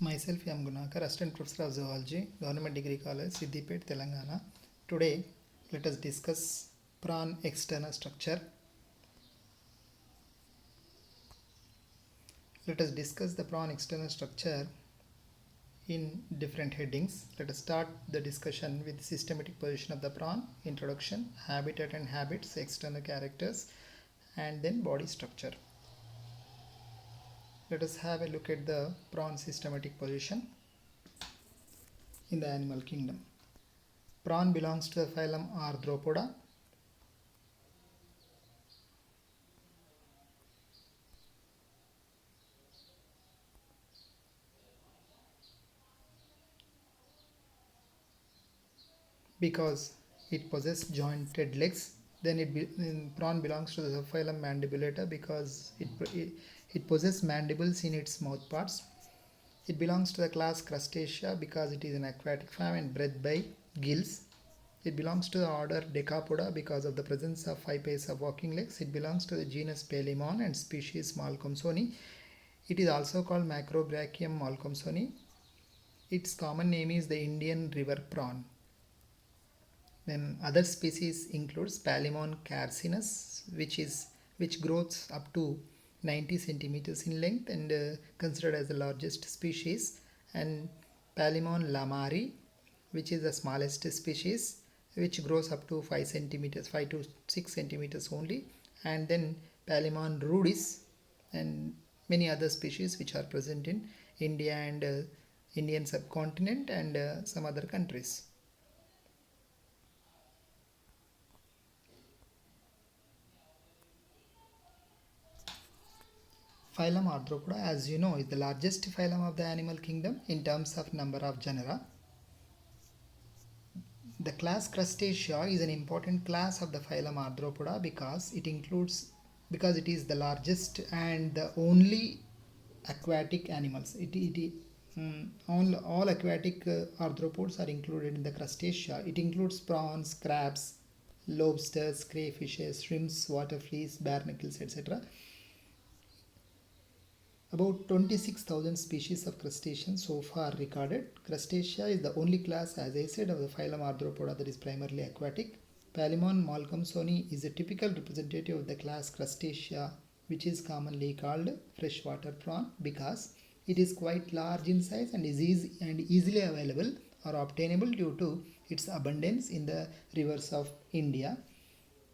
Myself, I am Gunakar, Assistant Professor of Zoology, Government Degree College, Siddipet, Telangana. Today, let us discuss prawn external structure. Let us discuss the prawn external structure in different headings. Let us start the discussion with systematic position of the prawn, introduction, habitat and habits, external characters, and then body structure. Let us have a look at the prawn systematic position in the animal kingdom. Prawn belongs to the phylum Arthropoda. Because it possesses jointed legs. Then prawn belongs to the subphylum Mandibulata because it possesses mandibles in its mouth parts. It belongs to the class Crustacea because it is an aquatic form and breathed by gills. It belongs to the order Decapoda because of the presence of 5 pairs of walking legs. It belongs to the genus Palemon and species Malcolmsoni. It is also called Macrobrachium malcolmsoni. Its common name is the Indian river prawn. Then other species includes Palemon carcinus, which grows up to 90 centimeters in length and considered as the largest species, and Palemon lamari, which is the smallest species, which grows up to 5 centimeters, 5 to 6 centimeters only, and then Palemon rudis and many other species which are present in India and Indian subcontinent and some other countries. Phylum Arthropoda, as you know, is the largest phylum of the animal kingdom in terms of number of genera. The class Crustacea is an important class of the phylum Arthropoda because it is the largest and the only aquatic animals. All aquatic arthropods are included in the Crustacea. It includes prawns, crabs, lobsters, crayfishes, shrimps, water fleas, barnacles, etc. About 26,000 species of crustaceans so far recorded. Crustacea is the only class, as I said, of the phylum Arthropoda that is primarily aquatic. Palemon malcolmsoni is a typical representative of the class Crustacea, which is commonly called freshwater prawn because it is quite large in size and is easily available or obtainable due to its abundance in the rivers of India.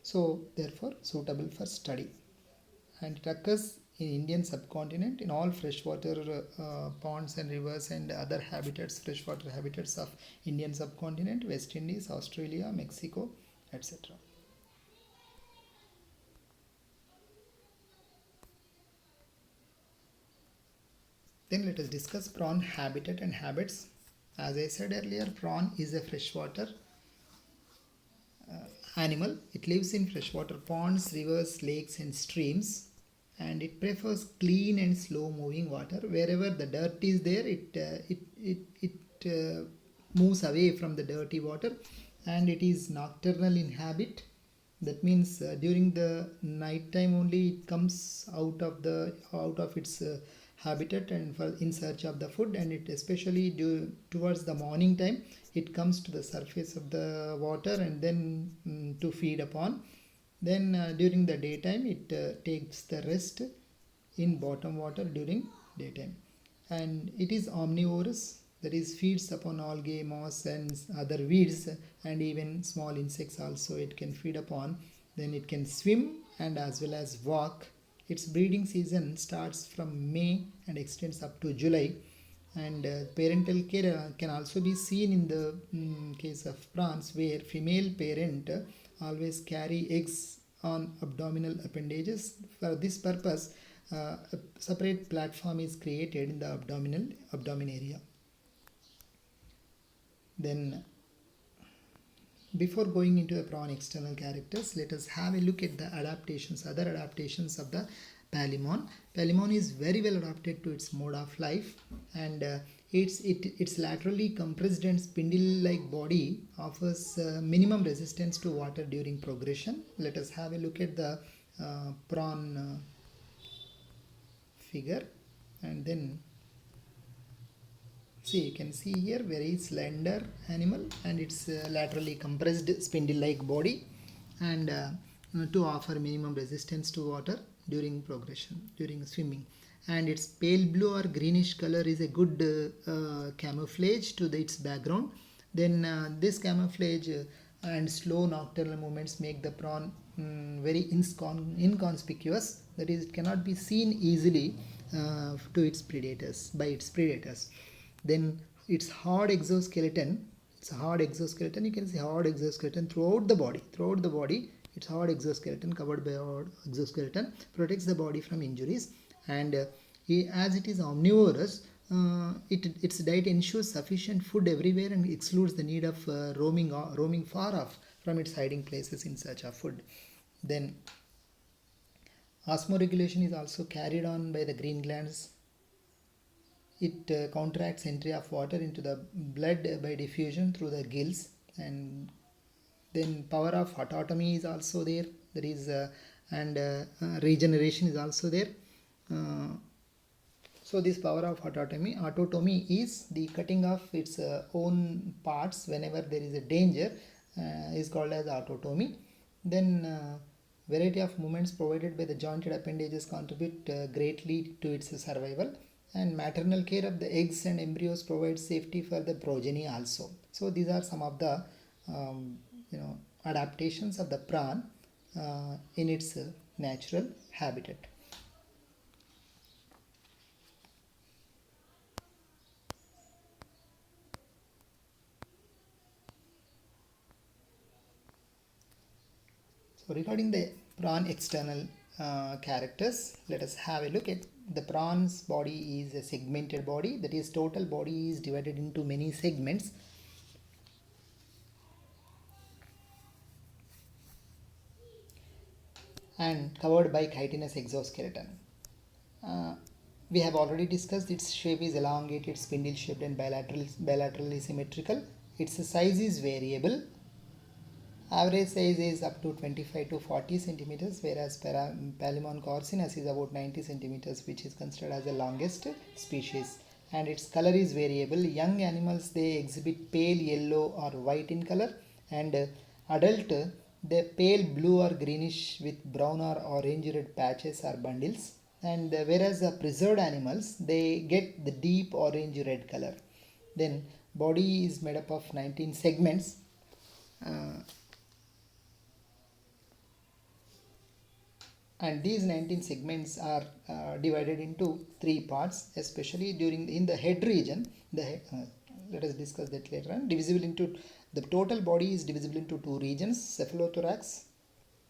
So, therefore, suitable for study. And it occurs in Indian subcontinent in all freshwater ponds and rivers and other habitats, freshwater habitats of Indian subcontinent, West Indies, Australia, Mexico, etc. Then let us discuss prawn habitat and habits. As I said earlier, prawn is a freshwater animal. It lives in freshwater ponds, rivers, lakes and streams, and it prefers clean and slow moving water. Wherever the dirt is there, it moves away from the dirty water, and it is nocturnal in habit. That means during the night time only it comes out of its habitat and in search of the food, and it especially towards the morning time it comes to the surface of the water and then to feed upon. Then during the daytime it takes the rest in bottom water during daytime, and it is omnivorous, that is feeds upon algae, moss and other weeds, and even small insects also it can feed upon. Then it can swim and as well as walk. Its breeding season starts from May and extends up to July, and parental care can also be seen in the case of prawns, where female parent always carry eggs on abdominal appendages. For this purpose, a separate platform is created in the abdomen area. Then before going into the prawn external characters, let us have a look at the other adaptations of the Palemon. Palemon is very well adapted to its mode of life, and its laterally compressed and spindle-like body offers minimum resistance to water during progression. Let us have a look at the prawn figure, and then See, you can see here very slender animal, and it's laterally compressed spindle-like body, and to offer minimum resistance to water during progression, during swimming. And its pale blue or greenish color is a good camouflage to its background. Then this camouflage and slow nocturnal movements make the prawn very inconspicuous. That is, it cannot be seen easily to its predators by its predators. Then its hard exoskeleton. It's a hard exoskeleton. You can see hard exoskeleton throughout the body. Throughout the body, its hard exoskeleton covered by hard exoskeleton protects the body from injuries. And as it is omnivorous, its diet ensures sufficient food everywhere and excludes the need of roaming far off from its hiding places in search of food. Then osmoregulation is also carried on by the green glands. It counteracts entry of water into the blood by diffusion through the gills. And then power of autotomy is also there. There is and regeneration is also there. So this power of autotomy is the cutting of its own parts whenever there is a danger, is called as autotomy. Then variety of movements provided by the jointed appendages contribute greatly to its survival. And maternal care of the eggs and embryos provides safety for the progeny also. So these are some of the adaptations of the prawn in its natural habitat. So regarding the prawn external characters, let us have a look at the prawn's body. Is a segmented body, that is total body is divided into many segments. And covered by chitinous exoskeleton. We have already discussed its shape is elongated, spindle shaped and bilaterally symmetrical. Its size is variable. Average size is up to 25 to 40 centimeters, whereas Palimon corcinus is about 90 centimeters, which is considered as the longest species. And its color is variable. Young animals, they exhibit pale yellow or white in color, and adult, they pale blue or greenish with brown or orange red patches or bundles. And whereas the preserved animals, they get the deep orange red color. Then body is made up of 19 segments. And these 19 segments are divided into 3 parts, especially in the head region. Let us discuss that later on. The total body is divisible into 2 regions, cephalothorax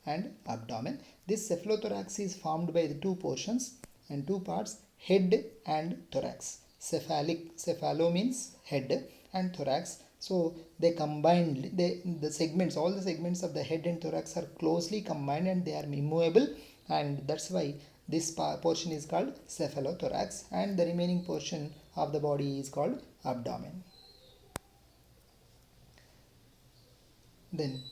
and abdomen. This cephalothorax is formed by the 2 portions and 2 parts, head and thorax. Cephalo means head, and thorax. So they combined, the segments, all the segments of the head and thorax are closely combined and they are immovable, and that's why this portion is called cephalothorax, and the remaining portion of the body is called abdomen. Then,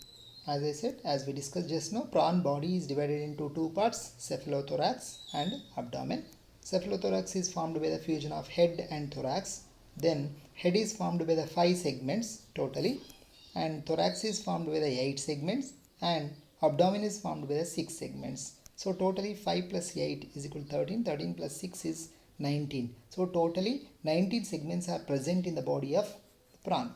as I said, as we discussed just now, prawn body is divided into 2 parts, cephalothorax and abdomen. Cephalothorax is formed by the fusion of head and thorax. Then head is formed by the 5 segments totally, and thorax is formed by the 8 segments, and abdomen is formed by the 6 segments. So totally 5 plus 8 is equal to 13. 13 plus 6 is 19. So totally 19 segments are present in the body of prawn.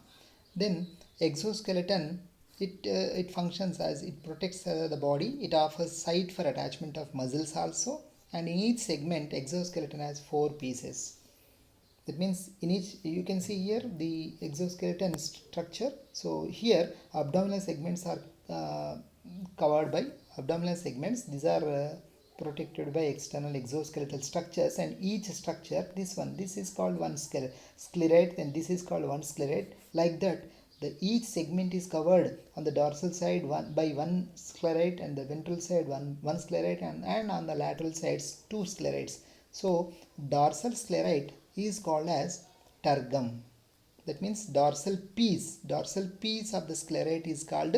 Then exoskeleton, it functions as it protects the body. It offers site for attachment of muscles also, and in each segment exoskeleton has 4 pieces. That means in each, you can see here the exoskeleton structure. So here abdominal segments are covered by abdominal segments. These are protected by external exoskeletal structures, and each structure, this is called one sclerate, and this is called one sclerate. Like that, each segment is covered on the dorsal side by one sclerate, and the ventral side one sclerate, and on the lateral sides 2 sclerates. So dorsal sclerate is called as tergum. That means dorsal piece of the sclerate is called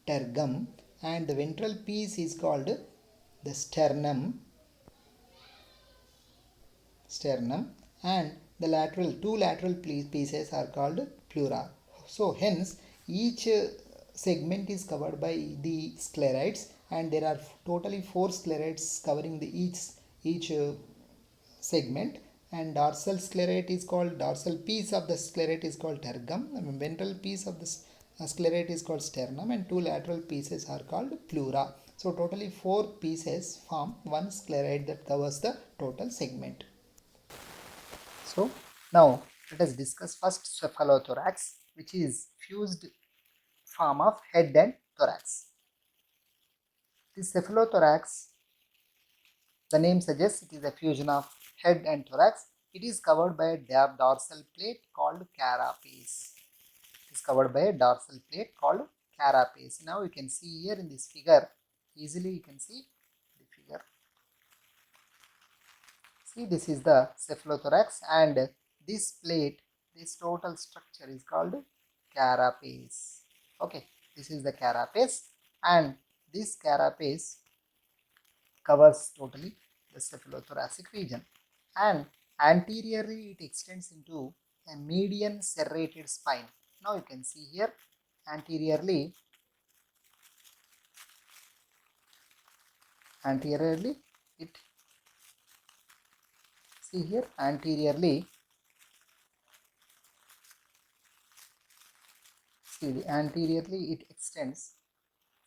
tergum, and the ventral piece is called the sternum, and the two lateral pieces are called pleura. So hence each segment is covered by the sclerites, and there are totally four sclerites covering the each segment. And dorsal sclerate is called, dorsal piece of the sclerate is called tergum, and ventral piece of the sclerate is called sternum, and two lateral pieces are called pleura. So totally four pieces form one sclerate that covers the total segment. So now let us discuss first cephalothorax, which is fused form of head and thorax. This cephalothorax, the name suggests it is a fusion of head and thorax. It is covered by a dorsal plate called carapace. It is covered by a dorsal plate called carapace. Now you can see here in this figure, easily you can see the figure. See, this is the cephalothorax, and this plate, this total structure is called carapace. Okay, this is the carapace, and this carapace covers totally the cephalothoracic region, and anteriorly it extends into a median serrated spine. Now you can see here anteriorly it, see here anteriorly, see the anteriorly it extends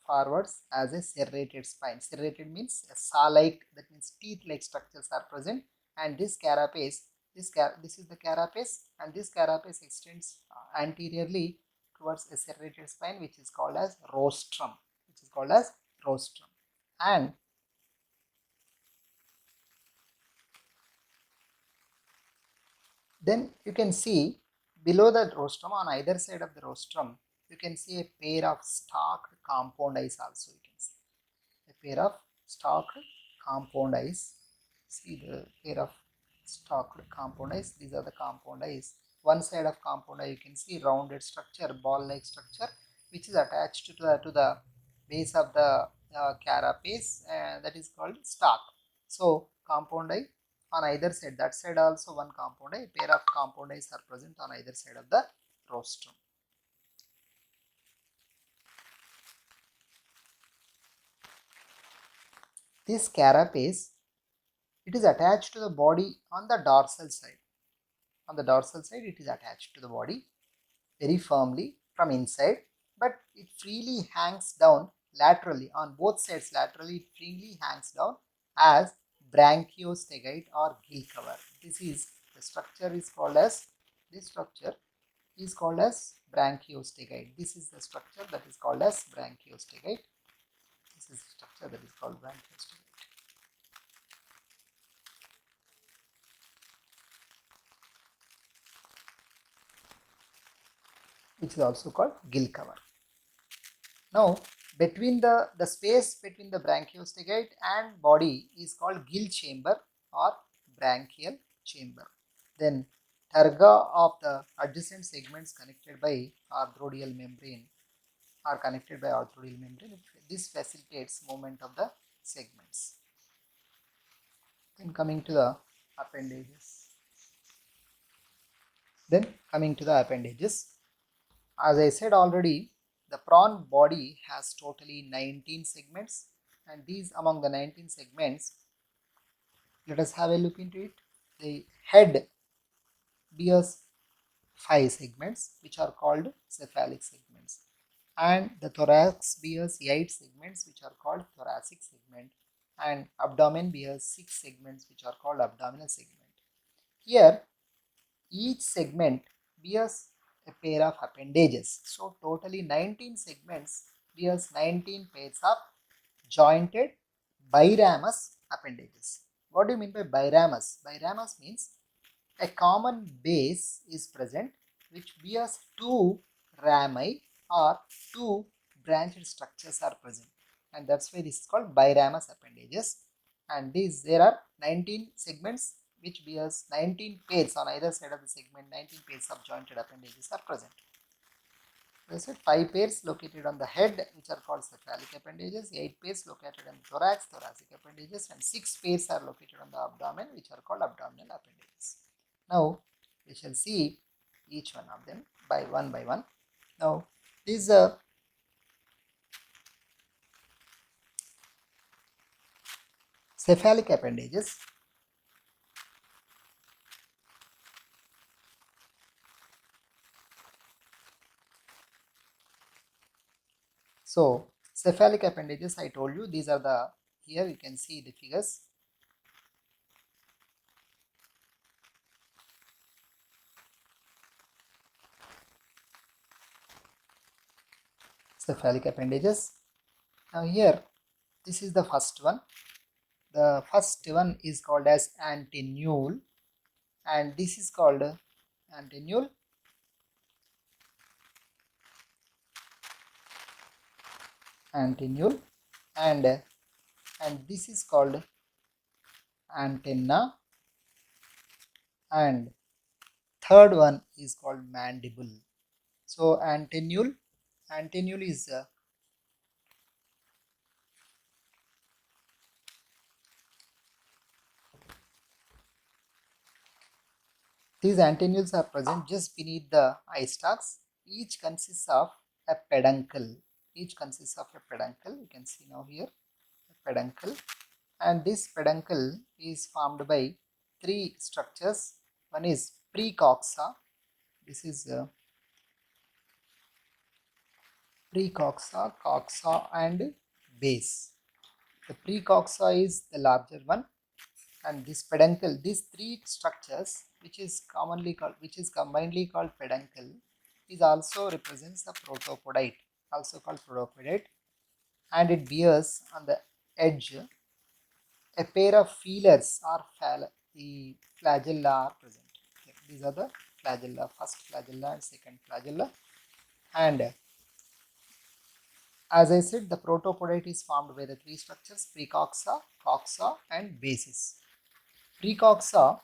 forwards as a serrated spine. Serrated means a saw-like, that means teeth-like structures are present, and this carapace, this is the carapace, and this carapace extends anteriorly towards a serrated spine, which is called as rostrum, and then you can see below the rostrum, on either side of the rostrum, you can see a pair of stalked compound eyes also. You can see a pair of stalked compound eyes. See the pair of stalked compound eyes. These are the compound eyes. One side of compound eye you can see rounded structure, ball-like structure, which is attached to the base of the carapace, that is called stalk. So compound eye on either side, that side also one compound eye, a pair of compound eyes are present on either side of the rostrum. This carapace, it is attached to the body on the dorsal side. On the dorsal side, it is attached to the body very firmly from inside, but it freely hangs down laterally on both sides. Laterally, it freely hangs down as branchiostegite or gill cover. This is the structure is called as, this structure is called as branchiostegite. This is the structure that is called as branchiostegite. This is the structure that is called branchiostegite. Which is also called gill cover. Now, between the space between the branchiostegite and body is called gill chamber or branchial chamber. Then terga of the adjacent segments connected by arthrodial membrane are connected by arthrodial membrane. This facilitates movement of the segments. Then coming to the appendages. As I said already, the prawn body has totally 19 segments, and these among the 19 segments, let us have a look into it. The head bears 5 segments, which are called cephalic segments, and the thorax bears 8 segments, which are called thoracic segment, and abdomen bears 6 segments, which are called abdominal segment. Here, each segment bears a pair of appendages. So totally 19 segments bears 19 pairs of jointed biramus appendages. What do you mean by biramus? Biramus means a common base is present which bears two rami or two branched structures are present, and that's why this is called biramus appendages. And there are 19 segments which bears 19 pairs on either side of the segment. 19 pairs of jointed appendages are present. As I said, 5 pairs located on the head, which are called cephalic appendages, 8 pairs located on the thorax, thoracic appendages, and 6 pairs are located on the abdomen, which are called abdominal appendages. Now, We shall see each one of them by one. Now these cephalic appendages. So cephalic appendages, I told you, these are the, here you can see the figures. Cephalic appendages. Now here, this is the first one. The first one is called as antennule, and this is called antennule. Antennule, and this is called antenna, and third one is called mandible. So antennule is these antennules are present just beneath the eye stalks. Each consists of a peduncle. You can see now here a peduncle, and this peduncle is formed by three structures. One is precoxa. This is precoxa, coxa, and base. The precoxa is the larger one, and this peduncle, these three structures, which is combinedly called peduncle, is also represents the protopodite, also called protopodite, and it bears on the edge a pair of feelers or the flagella are present. Okay, these are the flagella, first flagella and second flagella, and as I said, the protopodite is formed by the three structures precoxa, coxa, and basis. Precoxa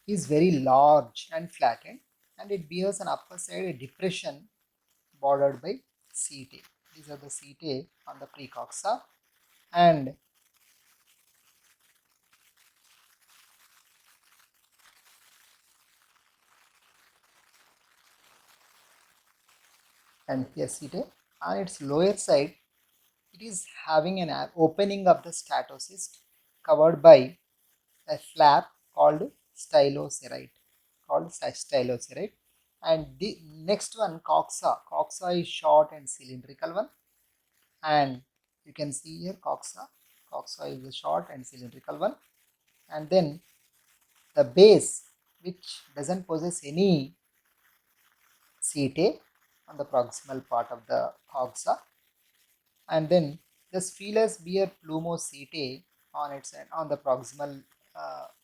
is very large and flattened, and it bears an upper side a depression bordered by setae. These are the setae on the precoxa, and here setae. On its lower side, it is having an opening of the statocyst covered by a flap called stylocerite. And the next one, coxa is short and cylindrical one, and you can see here coxa is the short and cylindrical one, and then the base, which doesn't possess any setae on the proximal part of the coxa, and then the spheles bear plumosetae on its end, on the proximal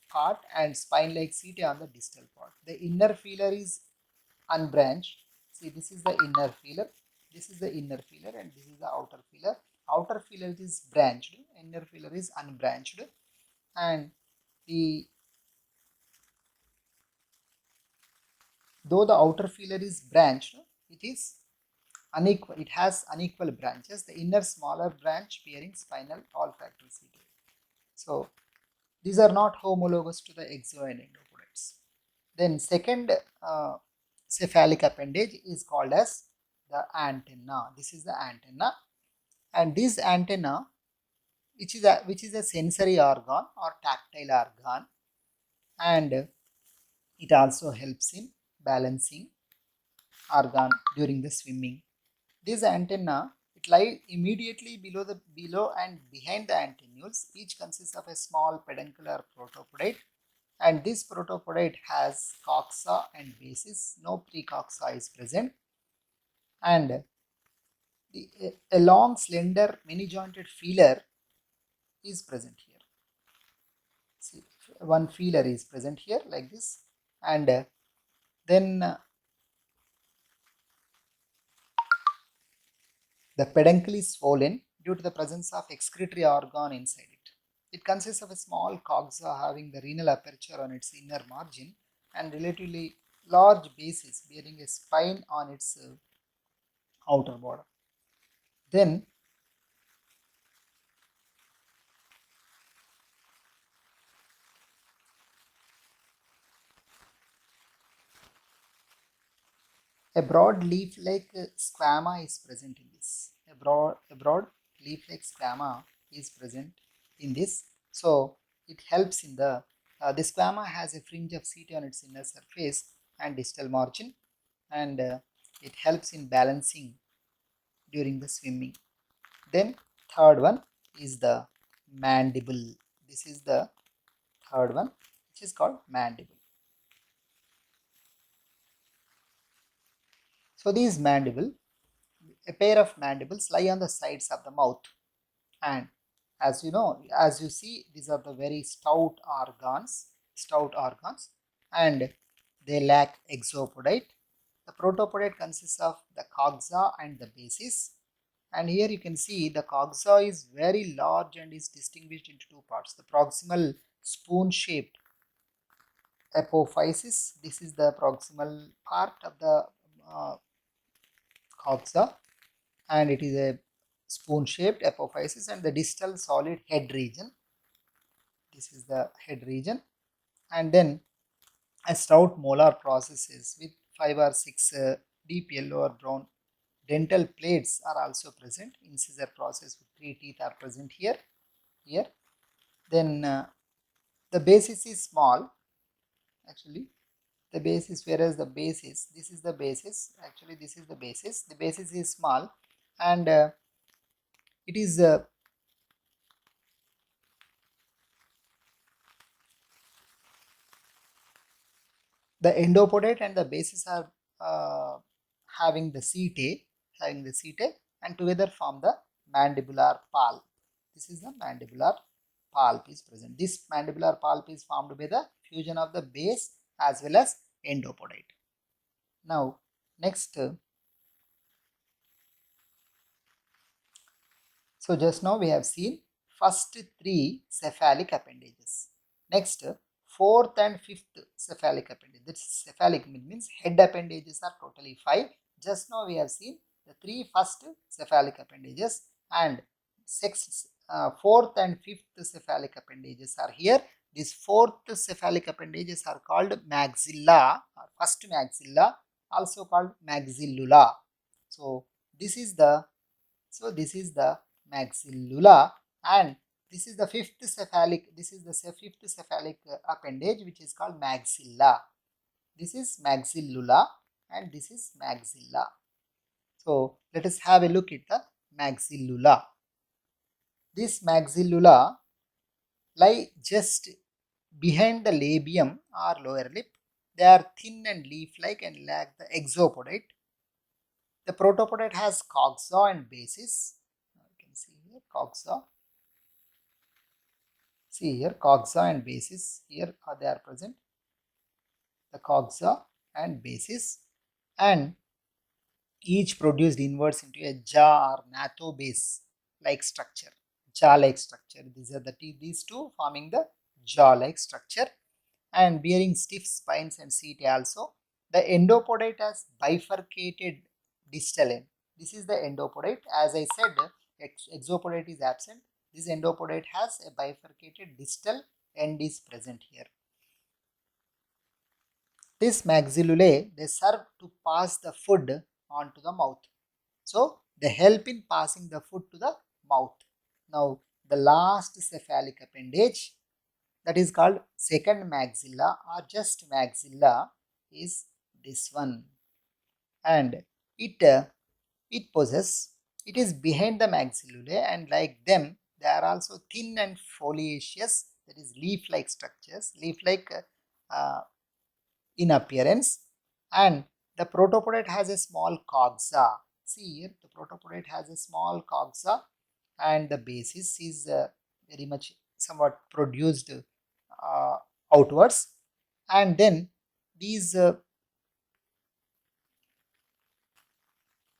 part, and spine-like setae on the distal part. The inner feeler is unbranched. See, this is the inner feeler, and this is the outer feeler. Outer feeler is branched, inner feeler is unbranched, and though the outer feeler is branched, it is unequal. It has unequal branches. The inner smaller branch bearing spinal olfactory setae. So these are not homologous to the exo and endopodites. Then second cephalic appendage is called as the antenna. This is the antenna, and this antenna, which is a sensory organ or tactile organ, and it also helps in balancing organ during the swimming. This antenna, it lies immediately below and behind the antennules. Each consists of a small peduncular protopodite, and this protopodite has coxa and basis. No precoxa is present, and a long, slender, many-jointed feeler is present here. See, one feeler is present here like this, and then the peduncle is swollen due to the presence of excretory organ inside it. It consists of a small coxa having the renal aperture on its inner margin and relatively large basis bearing a spine on its outer border. Then A broad leaf-like squama is present in this. A broad leaf-like squama is present in this. So it helps in the squama has a fringe of setae on its inner surface and distal margin, and it helps in balancing during the swimming. Then third one is the mandible. This is the third one, which is called mandible. So these mandible, a pair of mandibles lie on the sides of the mouth, and as you know, as you see, these are the very stout organs, and they lack exopodite. The protopodite consists of the coxa and the basis, and here you can see the coxa is very large and is distinguished into two parts. The proximal spoon shaped apophysis, this is the proximal part of the coxa, and it is a spoon shaped apophysis, and the distal solid head region, this is the head region, and then a stout molar processes with 5 or 6 deep yellow or brown dental plates are also present. Incisor process with 3 teeth are present here. Then the basis is small, actually the basis, whereas the basis, this is the basis, actually this is the basis is small, and it is the endopodate and the basis are having the setae, and together form the mandibular pulp. This is the mandibular pulp is present. This mandibular pulp is formed by the fusion of the base as well as endopodite. Now next, so just now we have seen first 3 cephalic appendages. Next, fourth and fifth cephalic appendage. That cephalic means head appendages are totally 5. Just now we have seen the 3 first cephalic appendages, and fourth and fifth cephalic appendages are here. These fourth cephalic appendages are called maxilla, or first maxilla, also called maxillula. So this is the maxillula, and this is the fifth cephalic appendage, which is called maxilla. This is maxillula and this is maxilla. So let us have a look at the maxillula. This maxillula lie just behind the labium or lower lip. They are thin and leaf-like and lack the exopodite. The protopodite has coxa and basis. You can see here coxa. See here coxa and basis. Here they are present. The coxa and basis, and each produced inwards into a jaw or nathobase like structure. Jaw-like structure. These are these two forming the jaw-like structure, and bearing stiff spines and setae also. The endopodite has bifurcated distal end. This is the endopodite. As I said, exopodite is absent. This endopodite has a bifurcated distal end is present here. This maxillulae, they serve to pass the food onto the mouth. So they help in passing the food to the mouth. Now the last cephalic appendage, that is called second maxilla or just maxilla, is this one, and it is behind the maxillulae, and like them they are also thin and foliaceous, that is leaf-like structures, leaf-like in appearance, and the protopodite has a small coxa. See here, the protopodite has a small coxa, and the basis is very much somewhat produced outwards, and then these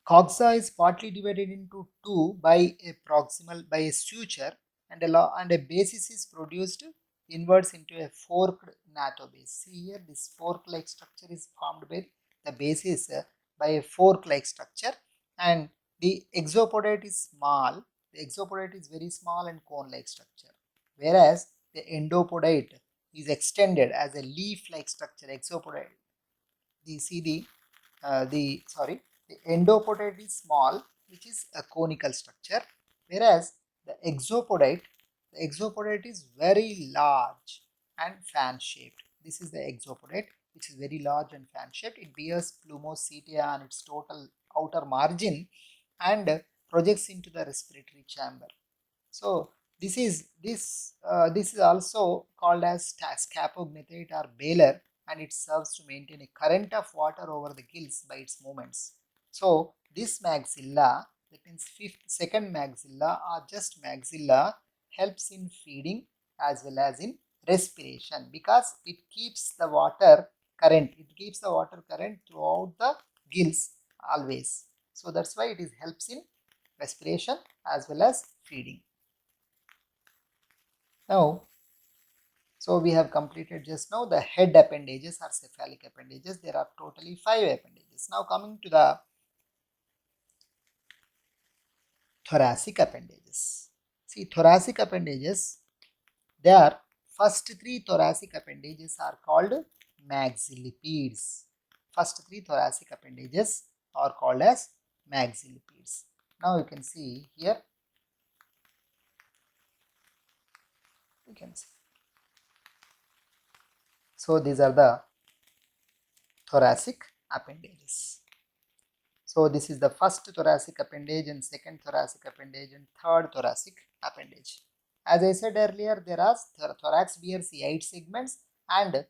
coxa is partly divided into two by a suture, and a basis is produced inwards into a forked nathobase. See here, this fork-like structure is formed by the basis by a fork-like structure, and the exopodite is small. The exopodite is very small and cone-like structure, whereas the endopodite is extended as a leaf-like structure. Exopodite, you see the the endopodite is small, which is a conical structure, whereas the exopodite is very large and fan shaped. This is the exopodite, which is very large and fan shaped. It bears plumosetae on its total outer margin and projects into the respiratory chamber. So this is also called as scapognatite or baler, and it serves to maintain a current of water over the gills by its movements. So this maxilla, that means second maxilla or just maxilla, helps in feeding as well as in respiration because it keeps the water current. It keeps the water current throughout the gills always. So that's why it helps in respiration as well as feeding. Now, so we have completed just now the head appendages or cephalic appendages. There are totally 5 appendages. Now coming to the thoracic appendages. See, thoracic appendages, their first 3 thoracic appendages are called maxillipedes. First 3 thoracic appendages are called as maxillipedes. Now you can see here, you can see. So these are the thoracic appendages. So this is the first thoracic appendage and second thoracic appendage and third thoracic appendage. As I said earlier, there are thorax bears 8 segments and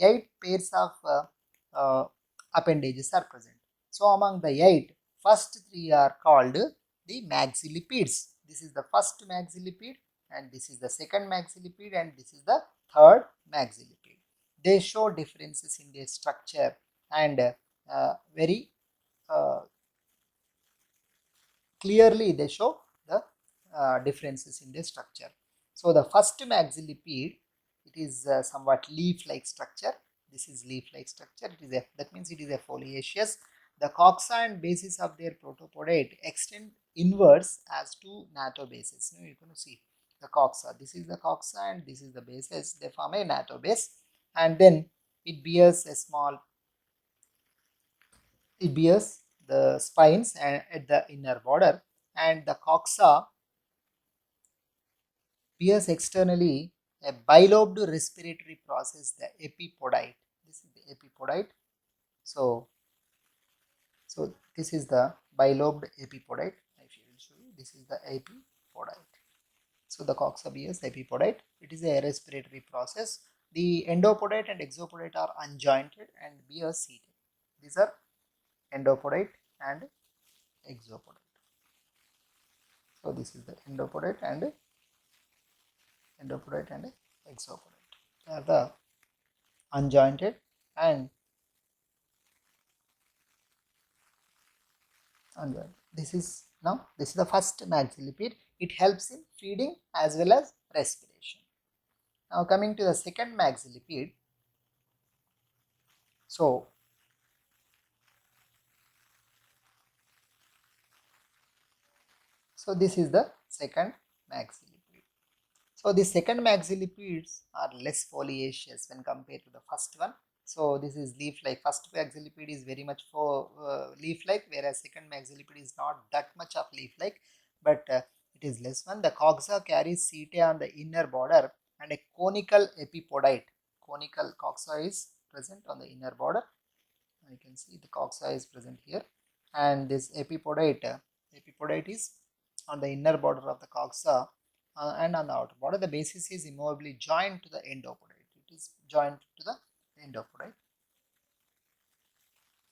8 pairs of appendages are present. So among the 8, first 3 are called the maxillipedes. This is the first maxillipede and this is the second maxillipede and this is the third maxillipede. They show differences in their structure and very clearly they show the differences in their structure. So the first maxillipede, it is somewhat leaf-like structure. This is leaf-like structure. That means it is a foliaceous. The coxa and bases of their protopodate extend inwards as to nattobases. You can see the coxa. This is the coxa and this is the bases. They form a nattobase, and then it bears a small. It bears the spines at the inner border, and the coxa bears externally a bilobed respiratory process, the epipodite. This is the epipodite. So this is the bilobed epipodite. If you will show you, this is the epipodite. So the coxa bears epipodite. It is a respiratory process. The endopodite and exopodite are unjointed and bear seated. These are endopodite and exopodite. So this is the endopodite and exopodite. They are the unjointed and unjointed. This is the first maxillipede. It helps in feeding as well as respiration. Now coming to the second maxillipede. So this is the second maxillipede. So the second maxillipedes are less foliaceous when compared to the first one. So this is leaf-like. First maxillipede is very much for leaf-like, whereas second maxillipede is not that much of leaf-like, but it is less one. The coxa carries setae on the inner border and a conical epipodite. Conical coxa is present on the inner border. You can see the coxa is present here, and this epipodite is on the inner border of the coxa and on the outer border. The basis is immovably joined to the endopodite. It is joined to the endopodite.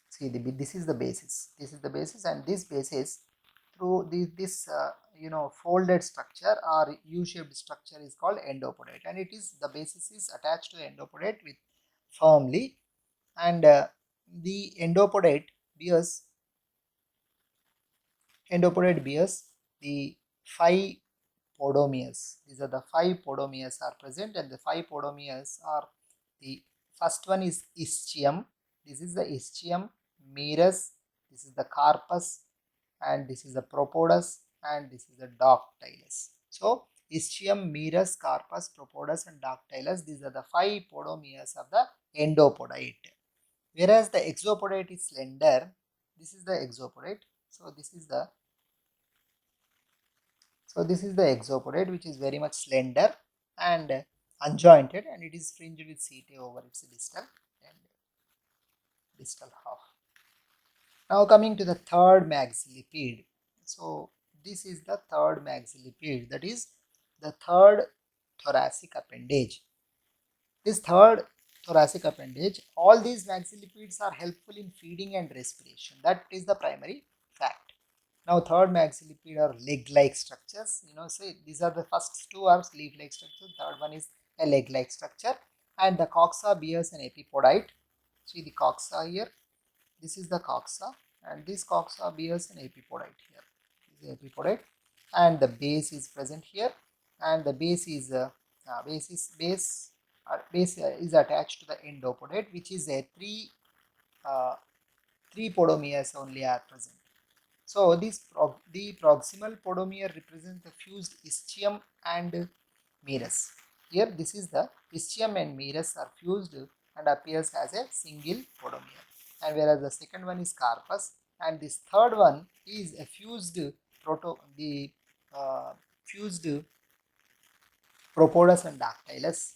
See, this is the basis. This is the basis, and this basis through this folded structure or U-shaped structure is called endopodite, and the basis is attached to the endopodite with firmly, and the endopodite bears the 5 podomeres. These are the 5 podomeres are present, and the 5 podomeres are, the first one is ischium. This is the ischium, mirus, this is the carpus, and this is the propodes, and this is the dactylus. So ischium, mirus, carpus, propodes and dactylus, these are the 5 podomeres of the endopodite. whereas the exopodate is slender. This is the exopodate. This is the exopodate, which is very much slender and unjointed, and it is fringed with setae over its distal and distal half. Now coming to the third maxillipede. So this is the third maxillipede, that is the third thoracic appendage. This third thoracic appendage, all these maxillipedes are helpful in feeding and respiration. That is the primary fact. Now third maxillipede are leg-like structures. Say these are the first two are leaf-like structure. Third one is a leg-like structure, and the coxa bears an epipodite. See the coxa here. This is the coxa, and this coxa bears an epipodite here. This is epipodite, and the base is present here, and the base is is attached to the endopodate, which is a three podomeres only are present. So the proximal podomere represents the fused ischium and meres. Here this is the ischium and meres are fused and appears as a single podomere. And whereas the second one is carpus, and this third one is a fused fused propodes and dactylus.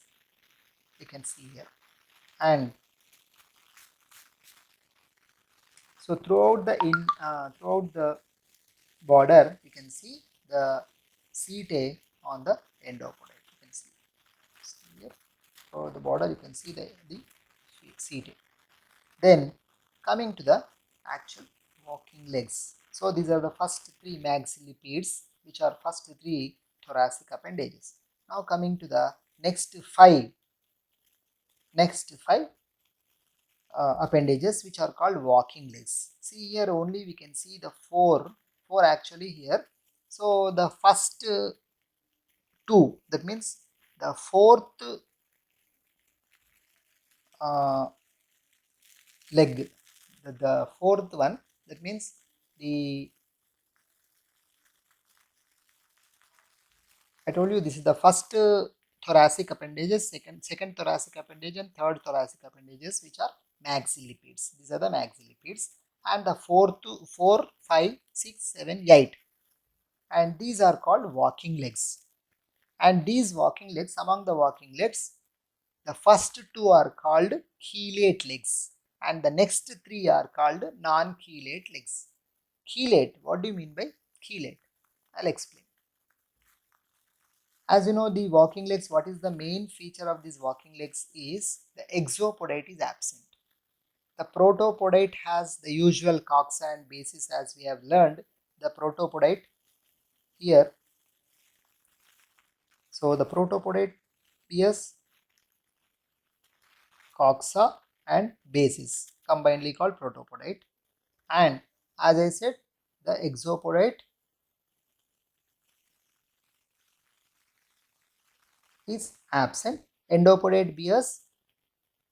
You can see here, and so throughout the border, you can see the setae on the endopodite. You can see here. So the border, you can see the setae. Then coming to the actual walking legs. So these are the first three maxillipedes, which are first three thoracic appendages. Now coming to the next five appendages, which are called walking legs. See here only we can see the four actually here. So the first two, that means the fourth leg, the fourth one, that means I told you this is the first thoracic appendages, second thoracic appendage, and third thoracic appendages, which are maxillipedes. These are the maxillipedes, and the 4, 5, 6, 7, 8, and these are called walking legs. And these walking legs, among the walking legs, the first two are called chelate legs, and the next three are called non-chelate legs. Chelate, what do you mean by chelate? I'll explain. As you know, the walking legs, what is the main feature of these walking legs is the exopodite is absent. The protopodite has the usual coxa and basis, as we have learned. The protopodite here. So the protopodite bears coxa and basis, combinedly called protopodite. And as I said, the exopodite is absent. Endopodite bears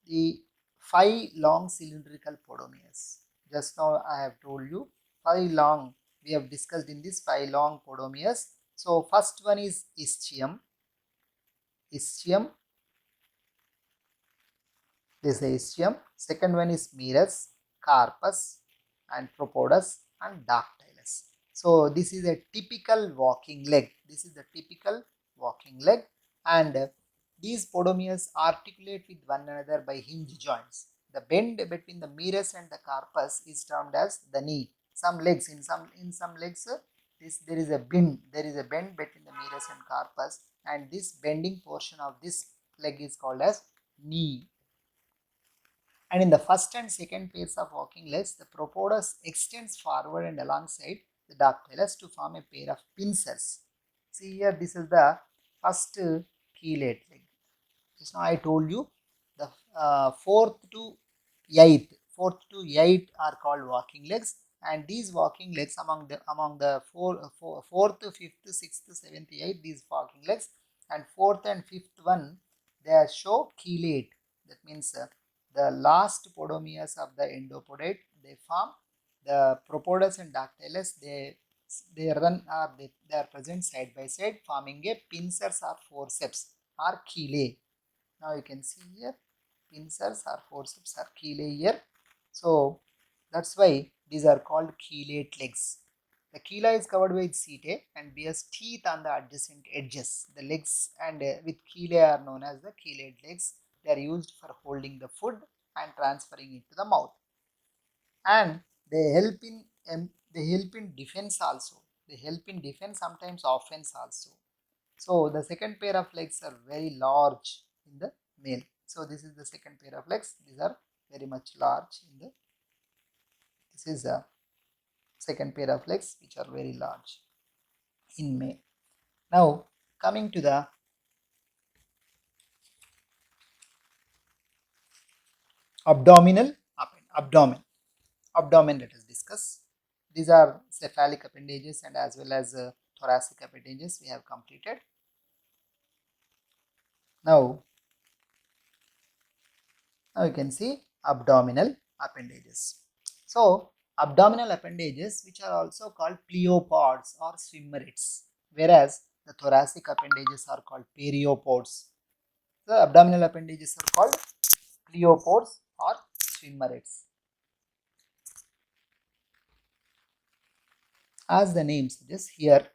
the 5 long cylindrical podomeres. Just now I have told you 5 long, we have discussed in this 5 long podomeres. So first one is ischium. This is the ischium. Second one is meres, carpus, and propodes, and dactylus. So this is a typical walking leg. And these podomeres articulate with one another by hinge joints. The bend between the meres and the carpus is termed as the knee. Some legs, in some legs, there is a bend between the meres and carpus, and this bending portion of this leg is called as knee. And in the first and second pairs of walking legs, the propodes extends forward and alongside the dactylus to form a pair of pincers. See here, this is the first chelate leg. Just now I told you the fourth to eighth are called walking legs, and these walking legs among the fourth, fifth, sixth, seventh, eighth, these walking legs, and fourth and fifth one, they show chelate. That means the last podomeres of the endopodate, they form the propodes and dactylus. They are present side by side, forming a pincers or forceps or chelae. Now you can see here, pincers or forceps or chelae here, So that's why these are called chelate legs. The chela is covered with setae and bears teeth on the adjacent edges. The legs and with chelae are known as the chelate legs. They are used for holding the food and transferring it to the mouth. And they help in defense also. They help in defense, sometimes offense also. So the second pair of legs are very large in the male. So this is the second pair of legs. These are very much large in the. This is a second pair of legs which are very large in male. Now coming to the abdominal abdomen, let us discuss. These are cephalic appendages and as well as thoracic appendages we have completed. Now you can see abdominal appendages. So abdominal appendages, which are also called pleopods or swimmerets, whereas the thoracic appendages are called periopods. The abdominal appendages are called pleopods or swimmerets. As the name suggests, here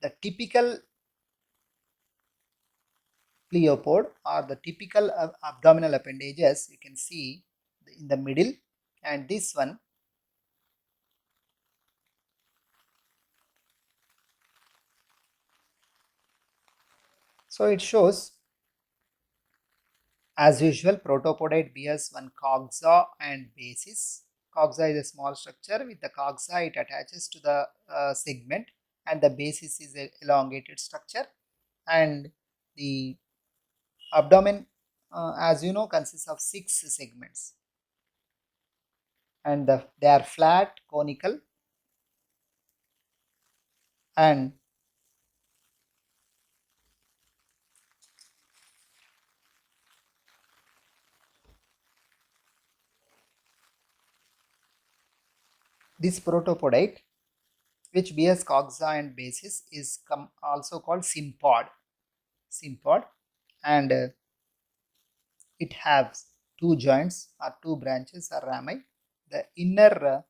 the typical pleopod or the typical abdominal appendages you can see in the middle, and this one so it shows as usual protopodite bears one coxa and basis. Coxa is a small structure. With the coxa it attaches to the segment, and the basis is a elongated structure, and the abdomen as you know consists of 6 segments, and they are flat conical, and this protopodite which bears coxa and basis is also called sympod, and it has 2 joints or 2 branches or rami. The inner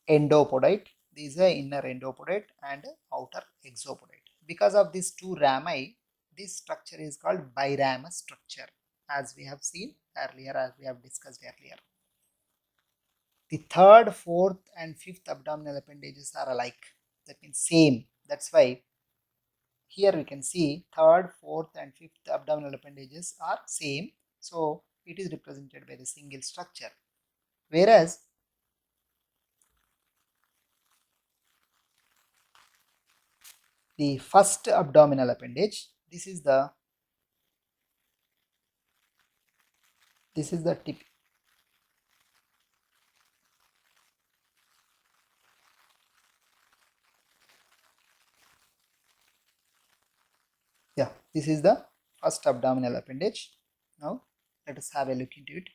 endopodite, these are inner endopodite and outer exopodite. Because of these 2 rami, this structure is called biramous structure, as we have seen earlier, as we have discussed earlier. The third, fourth and fifth abdominal appendages are alike, that means same. That's why here we can see third, fourth and fifth abdominal appendages are same. So it is represented by the single structure. Whereas the first abdominal appendage, this is the tip. Yeah, this is the first abdominal appendage. Now let us have a look into it.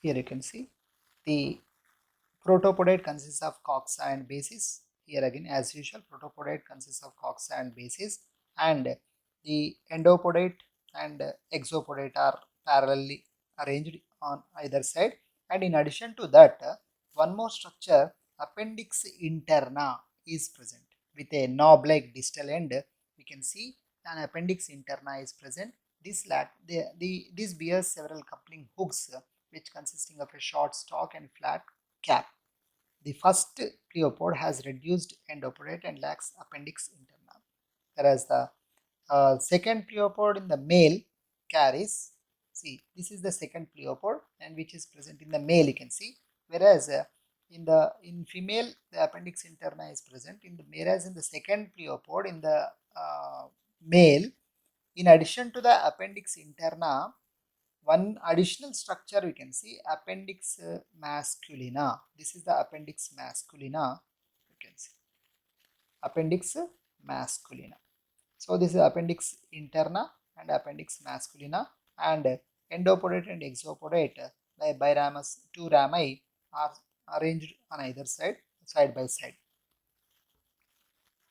Here you can see the protopodite consists of coxa and basis. Here again, as usual, protopodite consists of coxa and basis, and the endopodite and exopodite are parallelly arranged on either side. And in addition to that, one more structure, appendix interna, is present with a knob-like distal end. We can see an appendix interna is present. This bears several coupling hooks, which consisting of a short stalk and flat cap. The first pleopod has reduced endopodite and lacks appendix interna, whereas the second pleopod in the male carries, see, this is the second pleopod and which is present in the male, you can see, whereas in female the appendix interna is present, whereas in the second pleopod in the male, in addition to the appendix interna, one additional structure we can see, appendix masculina. This is the appendix masculina, you can see appendix masculina. So this is appendix interna and appendix masculina, and endopodite and exopodite by biramous 2 rami are arranged on either side. side by side.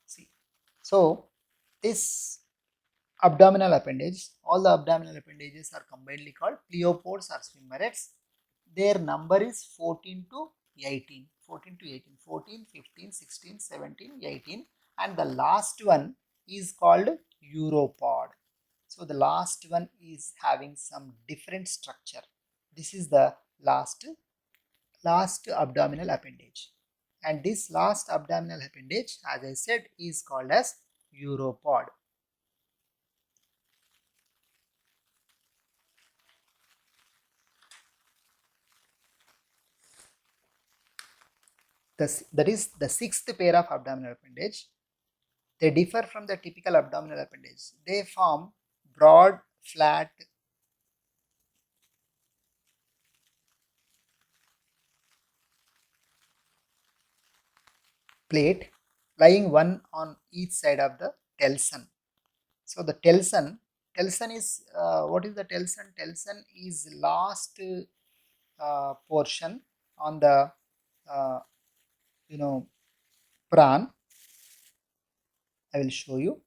See, so this abdominal appendage, all the abdominal appendages are combinedly called pleopods or swimmerets. Their number is 14 to 18, 14 to 18, 14, 15, 16, 17, 18, and the last one is called uropod. So the last one is having some different structure. This is the last abdominal appendage, and this last abdominal appendage, as I said, is called as uropod. That is the sixth pair of abdominal appendage. They differ from the typical abdominal appendage. They form broad, flat plate lying one on each side of the telson. So the telson is what is the telson? Telson is last portion on the uh, pran. I will show you.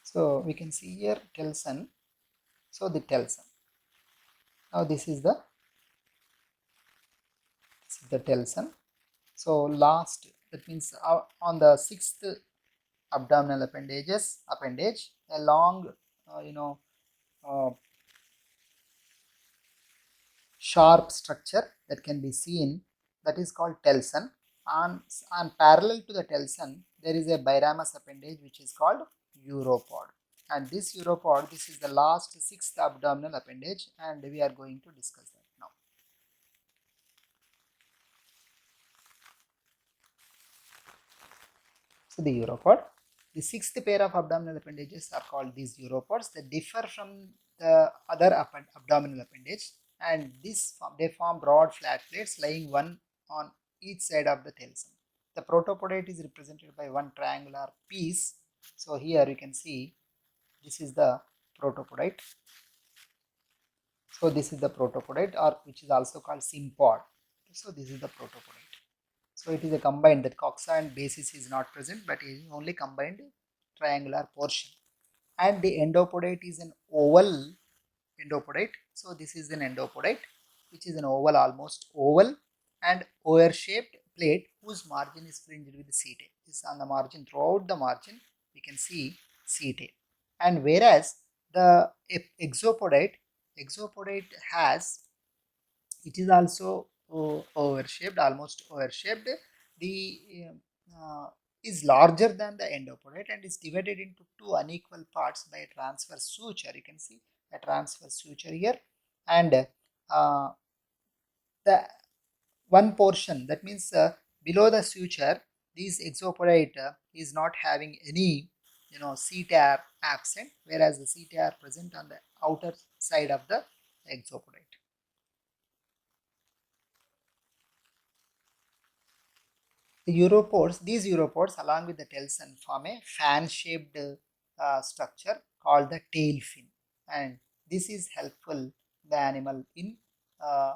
So we can see here telson. So the telson. Now this is the telson. So last, that means on the sixth abdominal appendage, a long uh, sharp structure that can be seen, that is called telson. And parallel to the telson, there is a biramus appendage which is called uropod. And this uropod, this is the last sixth abdominal appendage, and we are going to discuss that now. So the uropod, the sixth pair of abdominal appendages are called these uropods. They differ from the other abdominal appendage, and they form broad flat plates lying one on each side of the telson. The protopodite is represented by one triangular piece. So here you can see this is the protopodite. So this is the protopodite, or which is also called sympod. So this is the protopodite. So it is a combined, that coxa and basis is not present, but it is only combined triangular portion. And the endopodite is an oval endopodite. So this is an endopodite, which is an oval, almost oval, and oar shaped plate whose margin is fringed with setae. This on the margin, throughout the margin we can see setae. And whereas the exopodite has, it is also oval shaped, almost oval shaped. The is larger than the endopodite and is divided into two unequal parts by a transverse suture. You can see a transverse suture here, and the one portion, that means below the suture, this exopodite is not having any setae are absent, whereas the setae are present on the outer side of the exopodite. These uropods along with the telson form a fan-shaped structure called the tail fin, and this is helpful the uh,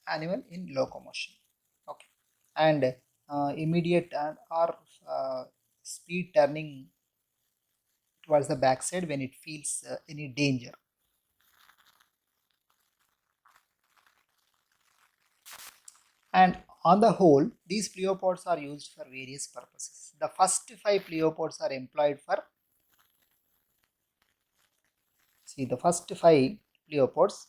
animal in locomotion. Okay, and immediate or speed turning towards the backside when it feels any danger. And on the whole, these pleopods are used for various purposes. The first 5 pleopods are employed for, the first 5 pleopods,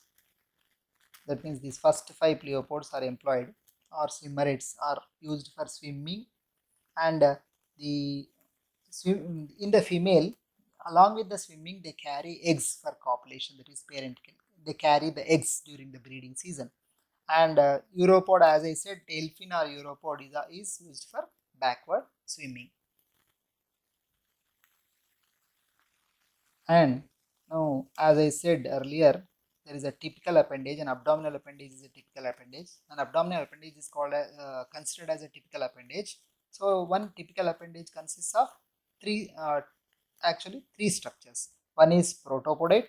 that means these first 5 pleopods are employed, or swimmerets are used for swimming, and in the female, along with the swimming, they carry eggs for copulation, that is parenticle. They carry the eggs during the breeding season. And uropod, as I said, tail fin or uropod is used for backward swimming. And now, as I said earlier, there is a typical appendage. An abdominal appendage is a typical appendage. An abdominal appendage is called considered as a typical appendage. So one typical appendage consists of three structures. One is protopodate,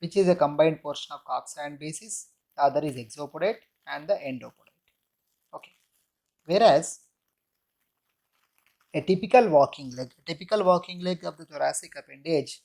which is a combined portion of coxa and basis. The other is exopodate and the endopodate. Okay. Whereas a typical walking leg of the thoracic appendage,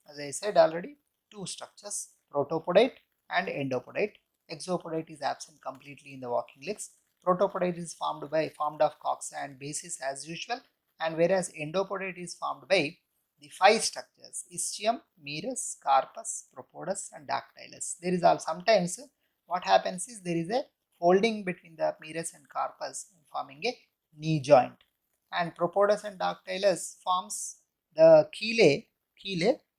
as I said already, two structures, protopodate and endopodate. Exopodate is absent completely in the walking legs. Protopodate is formed of coxa and basis as usual, and whereas endopodate is formed by the five structures: ischium, meris, carpus, propodes, and dactylus. There is all sometimes what happens is there is a folding between the meris and carpus forming a knee joint, and propodes and dactylus forms the chelae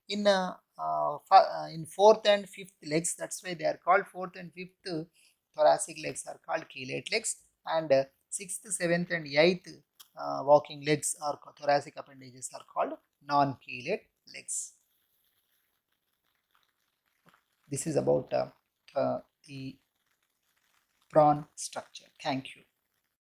in fourth and fifth legs. That's why they are called fourth and fifth thoracic legs are called chelate legs, and sixth, seventh, and eighth walking legs or thoracic appendages are called non-chelate legs. This is about the prawn structure. Thank you.